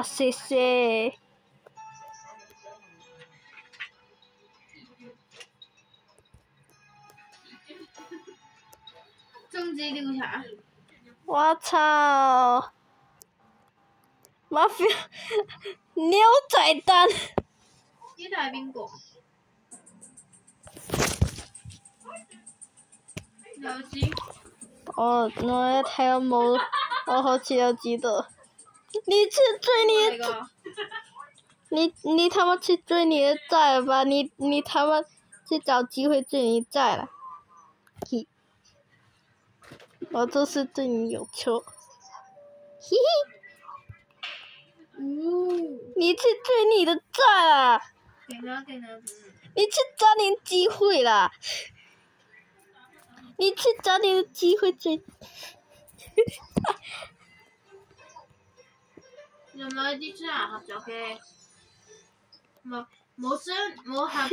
謝謝。終止調查。我操！Mafia 牛仔蛋。呢度係邊個？有知？我一睇都冇，我好似有記得。你去追你他媽去追你的債吧！你他媽去找機會追你債了。嘿，我就是對你有求。嘿嘿。你去追你的債啊！你去找你的機會啦！你去找你的機會追。有冇啲真係合作嘅？冇聲冇合。